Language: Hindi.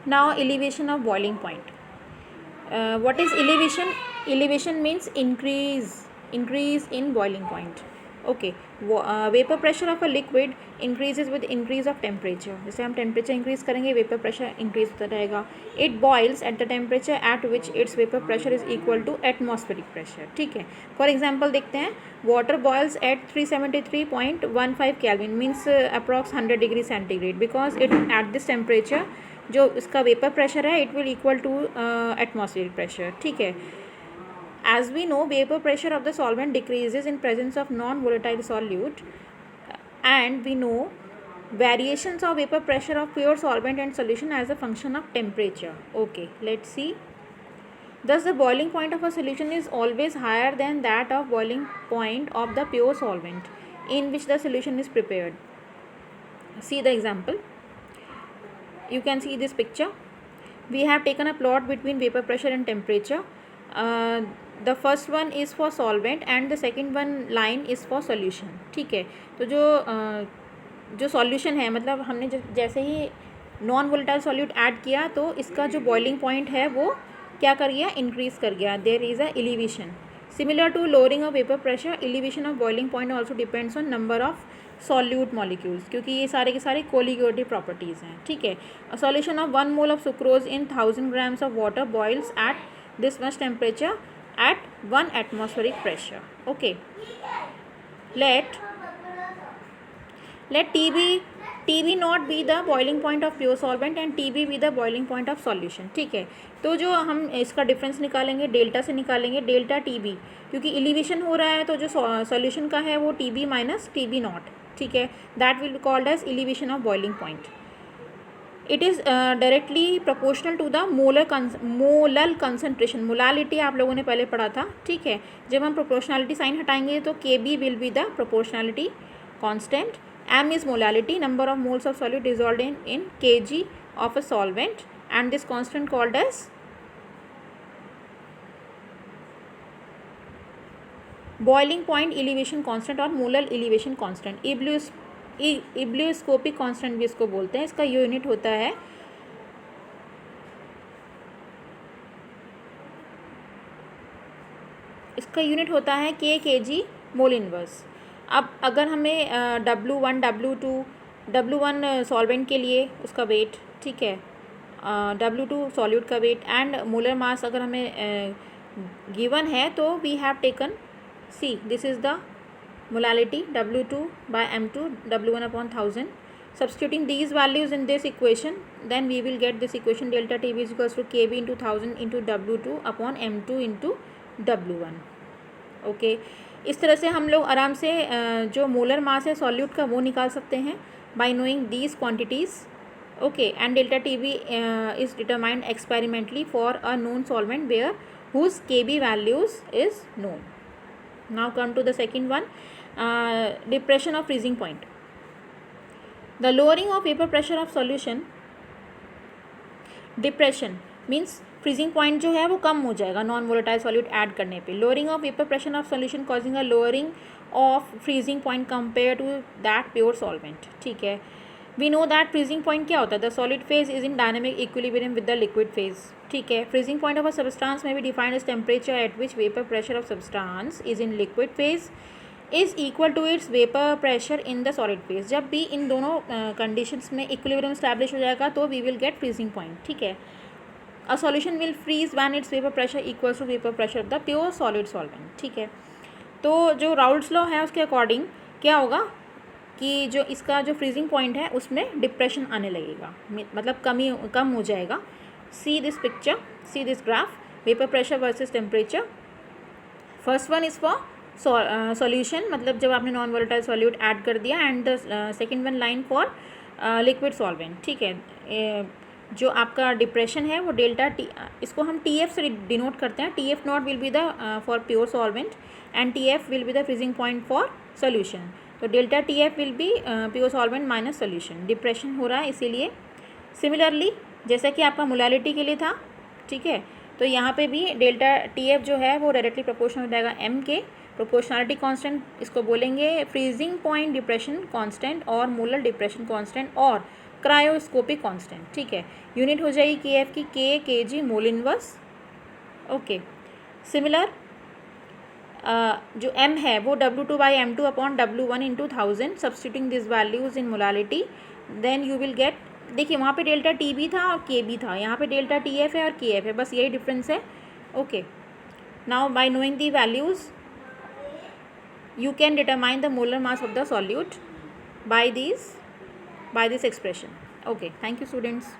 Now elevation of boiling point. What is elevation? Elevation means increase in boiling point. Okay. Vapor pressure of a liquid increases with increase of temperature. जैसे हम temperature increase करेंगे vapor pressure increase होता रहेगा. It boils at the temperature at which its vapor pressure is equal to atmospheric pressure. ठीक है. For example देखते हैं, water boils at 373.15 Kelvin means approx 100 degree centigrade because it at this temperature जो इसका वेपर प्रेशर है it will equal to atmospheric pressure. ठीक है. As we know vapour pressure of the solvent decreases in presence of non volatile solute and we know variations of vapor pressure of pure solvent and solution as a function of temperature. Okay, let's see. Thus the boiling point of a solution is always higher than that of boiling point of the pure solvent in which the solution is prepared. See the example. You can see this picture. We have taken a plot between vapor pressure and temperature. The first one is for solvent and the second one line is for solution. ठीक है. तो जो सॉल्यूशन है मतलब हमने जैसे ही नॉन वोलेटाइल सॉल्यूट ऐड किया तो इसका जो बॉइलिंग पॉइंट है वो क्या कर गया, इंक्रीज़ कर गया. There is a elevation. Similar to lowering of vapour pressure, elevation of boiling point also depends on number of solute molecules, क्योंकि ये सारे के सारे कोलिगेटिव प्रॉपर्टीज़ हैं. ठीक है. A solution of 1 mole of sucrose in 1000 grams of water boils at this much temperature at 1 atmospheric pressure. Okay. Let TB not be the boiling point of pure solvent and TB be the boiling point of solution. ठीक है. तो जो हम इसका डिफरेंस निकालेंगे डेल्टा से निकालेंगे, डेल्टा TB, क्योंकि एलिवेशन हो रहा है तो जो सॉल्यूशन का है वो TB माइनस TB नॉट. ठीक है. That will be called as elevation of boiling point. It is directly proportional to the molal concentration. Molality आप लोगों ने पहले पढ़ा था. ठीक है. जब हम प्रोपोर्शनलिटी साइन हटाएंगे तो KB will be the proportionality constant. M is molality, number of moles of solute dissolved in kg of a solvent, and this constant called as boiling point elevation constant और molar elevation constant. इब्लियोस्कोपिक कांस्टेंट भी इसको बोलते हैं. इसका यूनिट होता है kg मोल इनवर्स. अब अगर हमें W1 W2 सॉल्वेंट के लिए उसका वेट, ठीक है, W2 सॉल्यूट का वेट एंड मोलर मास अगर हमें गिवन है तो we have taken see this is the molality W2 by M2 W1 upon 1000. Substituting these values in this equation, then we will get this equation delta TB is equals to KB into 1000 into W2 upon M2 into W1. Okay. इस तरह से हम लोग आराम से जो मोलर मास है सॉल्यूट का वो निकाल सकते हैं by knowing these quantities. Okay. And delta TB is determined experimentally for a known solvent where whose KB values is known. Now come to the second one, depression of freezing point. The lowering of vapor pressure of solution, depression means freezing point जो है वो कम हो जाएगा नॉन वोलेटाइल सॉल्यूट ऐड करने पे. lowering of vapor pressure of solution causing a lowering of freezing point compared to that pure solvent. ठीक है. We know that freezing point क्या होता है. The solid phase is in dynamic equilibrium with the liquid phase. ठीक है. freezing point of a substance may be defined as temperature at which vapor pressure of substance is in liquid phase is equal to its vapor pressure in the solid phase. जब भी इन दोनों conditions में equilibrium establish हो जाएगा तो we will get freezing point. ठीक है. A solution will freeze when its vapor pressure equals to vapor pressure of the pure solid solvent. ठीक है. तो जो राउल्ट्स लॉ है उसके अकॉर्डिंग क्या होगा कि जो इसका जो फ्रीजिंग पॉइंट है उसमें डिप्रेशन आने लगेगा, मतलब कम हो जाएगा. See this picture, see this graph, vapour pressure versus temperature. First one is for solution, मतलब जब आपने नॉन वोलेटाइल सॉल्यूट ऐड कर दिया, and the second one line for liquid solvent. ठीक है. जो आपका डिप्रेशन है वो डेल्टा टी, इसको हम TF से डिनोट करते हैं. TF nought will be the for pure solvent and TF will be the freezing point for solution. तो delta TF will be pure solvent minus solution. Depression हो रहा है इसीलिए. सिमिलरली जैसा कि आपका मोलालिटी के लिए था, ठीक है, तो यहाँ पे भी डेल्टा TF जो है वो डायरेक्टली प्रोपोर्शनल हो जाएगा M के. प्रोपोर्शनलिटी कांस्टेंट इसको बोलेंगे फ्रीजिंग पॉइंट डिप्रेशन कांस्टेंट और मोलर डिप्रेशन कांस्टेंट, और क्रायोस्कोपिक कांस्टेंट, ठीक है। यूनिट हो जाएगी KF की kg mole inverse, okay. Similar जो m है वो W2/m2 upon W1 into 1000, substituting this values in molality, then you will get, देखिए वहाँ पे डेल्टा T भी था और K भी था, यहाँ पे डेल्टा TF है और KF है, बस यही डिफरेंस है, okay. Now bye knowing the values you can determine the molar mass of the solute by this expression. Okay, thank you students.